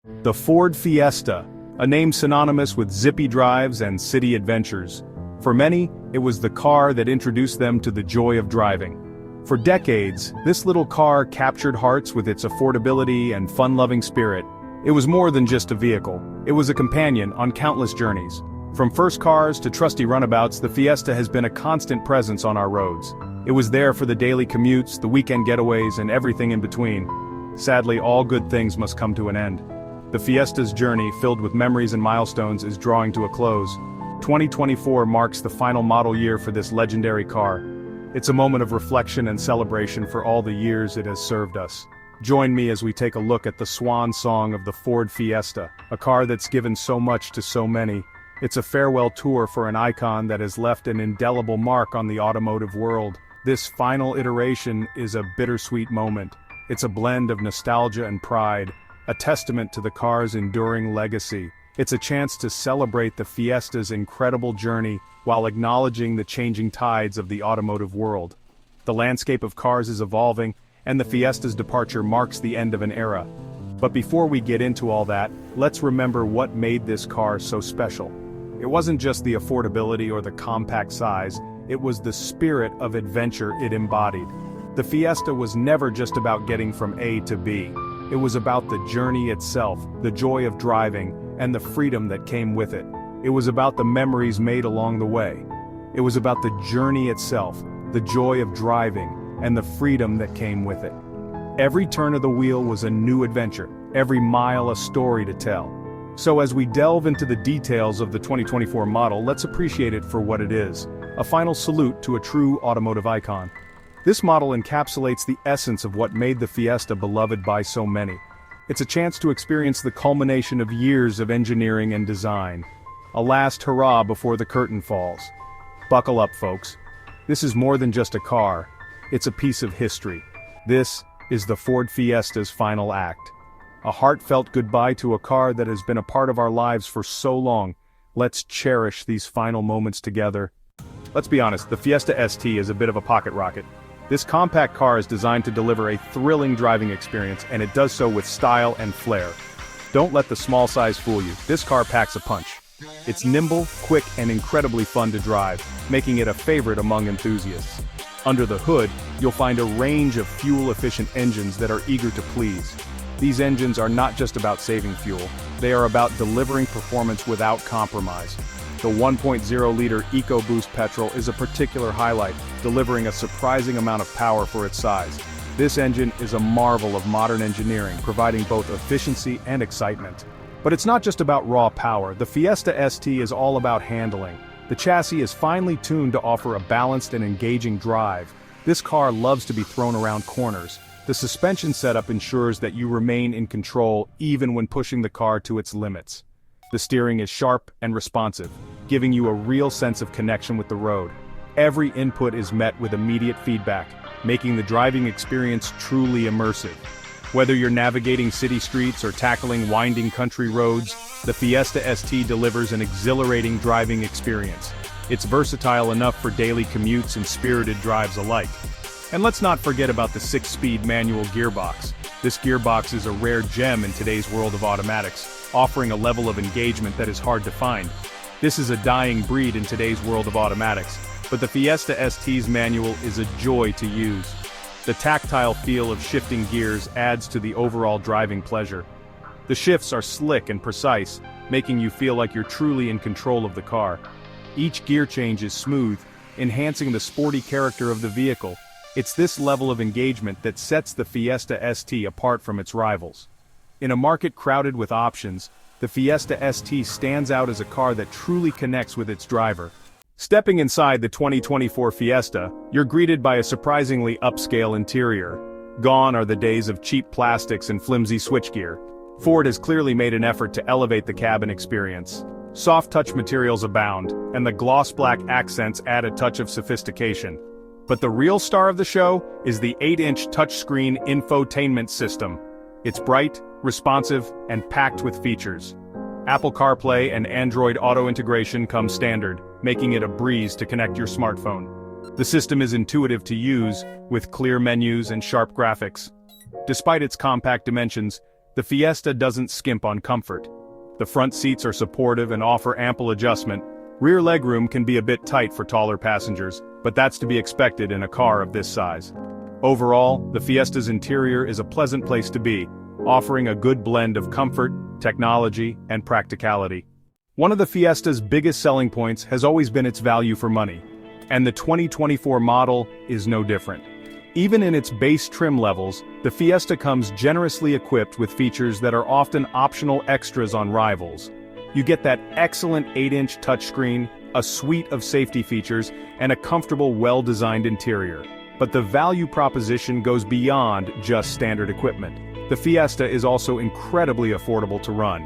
The Ford Fiesta, a name synonymous with zippy drives and city adventures. For many, it was the car that introduced them to the joy of driving. For decades, this little car captured hearts with its affordability and fun-loving spirit. It was more than just a vehicle. It was a companion on countless journeys. From first cars to trusty runabouts, the Fiesta has been a constant presence on our roads. It was there for the daily commutes, the weekend getaways, and everything in between. Sadly, all good things must come to an end. The Fiesta's journey, filled with memories and milestones, is drawing to a close. 2024 marks the final model year for this legendary car. It's a moment of reflection and celebration for all the years it has served us. Join me as we take a look at the swan song of the Ford Fiesta, a car that's given so much to so many. It's a farewell tour for an icon that has left an indelible mark on the automotive world. This final iteration is a bittersweet moment. It's a blend of nostalgia and pride, a testament to the car's enduring legacy. It's a chance to celebrate the Fiesta's incredible journey while acknowledging the changing tides of the automotive world. The landscape of cars is evolving, and the Fiesta's departure marks the end of an era. But before we get into all that, let's remember what made this car so special. It wasn't just the affordability or the compact size, it was the spirit of adventure it embodied. The Fiesta was never just about getting from A to B. It was about the journey itself, the joy of driving, and the freedom that came with it. It was about the memories made along the way. It was about the journey itself, the joy of driving, and the freedom that came with it. Every turn of the wheel was a new adventure, every mile a story to tell. So as we delve into the details of the 2024 model, let's appreciate it for what it is, a final salute to a true automotive icon. This model encapsulates the essence of what made the Fiesta beloved by so many. It's a chance to experience the culmination of years of engineering and design. A last hurrah before the curtain falls. Buckle up, folks. This is more than just a car. It's a piece of history. This is the Ford Fiesta's final act. A heartfelt goodbye to a car that has been a part of our lives for so long. Let's cherish these final moments together. Let's be honest, the Fiesta ST is a bit of a pocket rocket. This compact car is designed to deliver a thrilling driving experience, and it does so with style and flair. Don't let the small size fool you. This car packs a punch. It's nimble, quick, and incredibly fun to drive, making it a favorite among enthusiasts. Under the hood, you'll find a range of fuel-efficient engines that are eager to please. These engines are not just about saving fuel, they are about delivering performance without compromise. The 1.0-liter EcoBoost petrol is a particular highlight, delivering a surprising amount of power for its size. This engine is a marvel of modern engineering, providing both efficiency and excitement. But it's not just about raw power. The Fiesta ST is all about handling. The chassis is finely tuned to offer a balanced and engaging drive. This car loves to be thrown around corners. The suspension setup ensures that you remain in control even when pushing the car to its limits. The steering is sharp and responsive, giving you a real sense of connection with the road. Every input is met with immediate feedback, making the driving experience truly immersive. Whether you're navigating city streets or tackling winding country roads, the Fiesta ST delivers an exhilarating driving experience. It's versatile enough for daily commutes and spirited drives alike. And let's not forget about the 6-speed manual gearbox. This gearbox is a rare gem in today's world of automatics, offering a level of engagement that is hard to find. This is a dying breed in today's world of automatics, but the Fiesta ST's manual is a joy to use. The tactile feel of shifting gears adds to the overall driving pleasure. The shifts are slick and precise, making you feel like you're truly in control of the car. Each gear change is smooth, enhancing the sporty character of the vehicle. It's this level of engagement that sets the Fiesta ST apart from its rivals. In a market crowded with options, the Fiesta ST stands out as a car that truly connects with its driver. Stepping inside the 2024 Fiesta, you're greeted by a surprisingly upscale interior. Gone are the days of cheap plastics and flimsy switchgear. Ford has clearly made an effort to elevate the cabin experience. Soft touch materials abound, and the gloss black accents add a touch of sophistication. But the real star of the show is the 8-inch touchscreen infotainment system. It's bright, responsive, and packed with features. Apple CarPlay and Android Auto integration come standard, making it a breeze to connect your smartphone. The system is intuitive to use, with clear menus and sharp graphics. Despite its compact dimensions, The Fiesta doesn't skimp on comfort. The front seats are supportive and offer ample adjustment. Rear legroom can be a bit tight for taller passengers, but that's to be expected in a car of this size. Overall, the Fiesta's interior is a pleasant place to be, offering a good blend of comfort, technology, and practicality. One of the Fiesta's biggest selling points has always been its value for money, and the 2024 model is no different. Even in its base trim levels, the Fiesta comes generously equipped with features that are often optional extras on rivals. You get that excellent 8-inch touchscreen, a suite of safety features, and a comfortable, well-designed interior. But the value proposition goes beyond just standard equipment. The Fiesta is also incredibly affordable to run.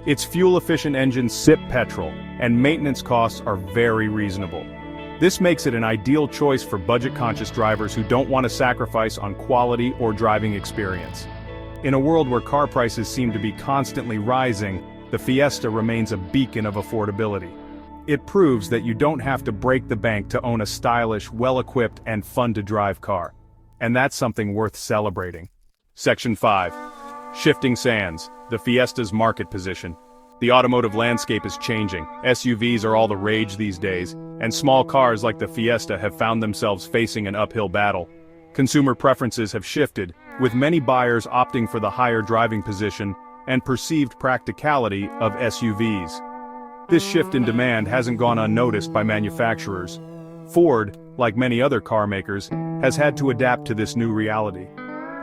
Its fuel-efficient engines sip petrol, and maintenance costs are very reasonable. This makes it an ideal choice for budget-conscious drivers who don't want to sacrifice on quality or driving experience. In a world where car prices seem to be constantly rising, the Fiesta remains a beacon of affordability. It proves that you don't have to break the bank to own a stylish, well-equipped, and fun-to-drive car. And that's something worth celebrating. Section 5. Shifting sands, the Fiesta's market position. The automotive landscape is changing. SUVs are all the rage these days, and small cars like the Fiesta have found themselves facing an uphill battle. Consumer preferences have shifted, with many buyers opting for the higher driving position and perceived practicality of SUVs. This shift in demand hasn't gone unnoticed by manufacturers. Ford, like many other car makers, has had to adapt to this new reality.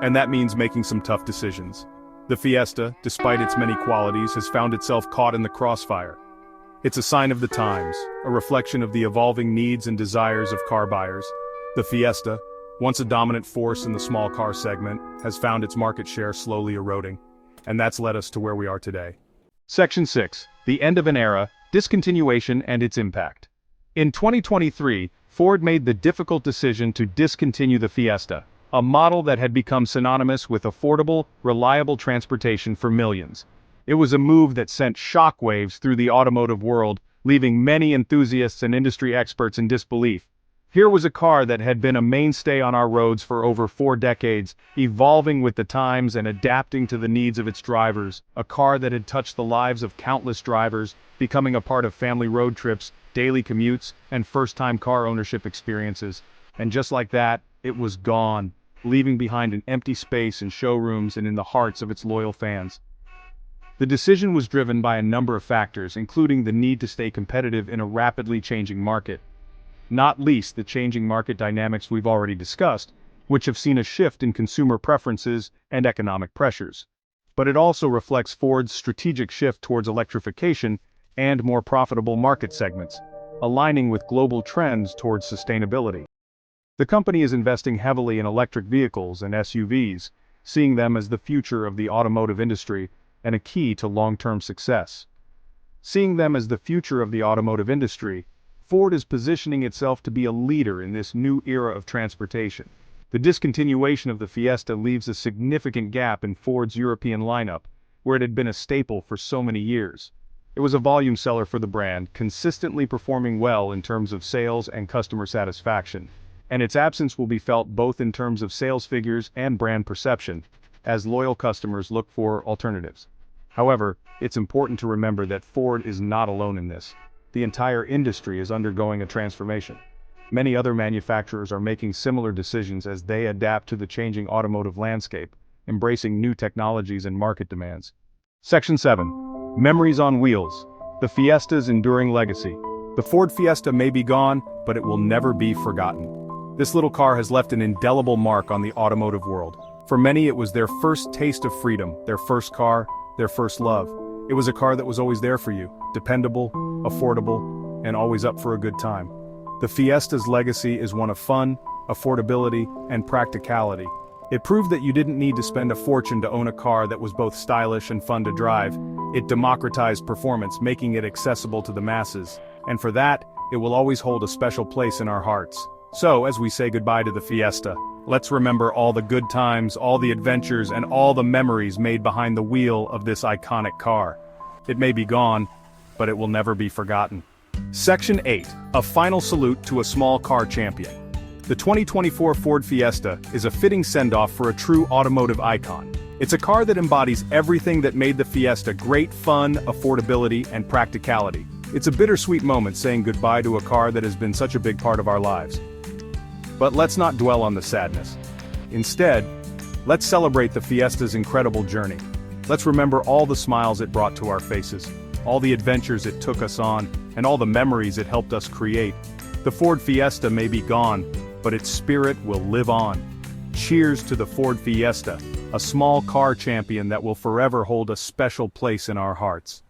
And that means making some tough decisions. The Fiesta, despite its many qualities, has found itself caught in the crossfire. It's a sign of the times, a reflection of the evolving needs and desires of car buyers. The Fiesta, once a dominant force in the small car segment, has found its market share slowly eroding. And that's led us to where we are today. Section 6. The end of an era, discontinuation and its impact. In 2023, Ford made the difficult decision to discontinue the Fiesta, a model that had become synonymous with affordable, reliable transportation for millions. It was a move that sent shockwaves through the automotive world, leaving many enthusiasts and industry experts in disbelief. Here was a car that had been a mainstay on our roads for over 4 decades, evolving with the times and adapting to the needs of its drivers, a car that had touched the lives of countless drivers, becoming a part of family road trips, daily commutes, and first-time car ownership experiences. And just like that, it was gone, leaving behind an empty space in showrooms and in the hearts of its loyal fans. The decision was driven by a number of factors, including the need to stay competitive in a rapidly changing market. Not least the changing market dynamics we've already discussed, which have seen a shift in consumer preferences and economic pressures. But it also reflects Ford's strategic shift towards electrification and more profitable market segments, aligning with global trends towards sustainability. The company is investing heavily in electric vehicles and SUVs, seeing them as the future of the automotive industry and a key to long-term success. Seeing them as the future of the automotive industry, Ford is positioning itself to be a leader in this new era of transportation. The discontinuation of the Fiesta leaves a significant gap in Ford's European lineup, where it had been a staple for so many years. It was a volume seller for the brand, consistently performing well in terms of sales and customer satisfaction. And its absence will be felt both in terms of sales figures and brand perception, as loyal customers look for alternatives. However, it's important to remember that Ford is not alone in this. The entire industry is undergoing a transformation. Many other manufacturers are making similar decisions as they adapt to the changing automotive landscape, embracing new technologies and market demands. Section 7. Memories on Wheels. The Fiesta's enduring legacy. The Ford Fiesta may be gone, but it will never be forgotten. This little car has left an indelible mark on the automotive world. For many, it was their first taste of freedom, their first car, their first love. It was a car that was always there for you, dependable, affordable, and always up for a good time. The Fiesta's legacy is one of fun, affordability, and practicality. It proved that you didn't need to spend a fortune to own a car that was both stylish and fun to drive. It democratized performance, making it accessible to the masses. And for that, it will always hold a special place in our hearts. So, as we say goodbye to the Fiesta, let's remember all the good times, all the adventures, and all the memories made behind the wheel of this iconic car. It may be gone, but it will never be forgotten. Section 8. A final salute to a small car champion. The 2024 Ford Fiesta is a fitting send-off for a true automotive icon. It's a car that embodies everything that made the Fiesta great: fun, affordability, and practicality. It's a bittersweet moment saying goodbye to a car that has been such a big part of our lives. But let's not dwell on the sadness. Instead, let's celebrate the Fiesta's incredible journey. Let's remember all the smiles it brought to our faces, all the adventures it took us on, and all the memories it helped us create. The Ford Fiesta may be gone, but its spirit will live on. Cheers to the Ford Fiesta, a small car champion that will forever hold a special place in our hearts.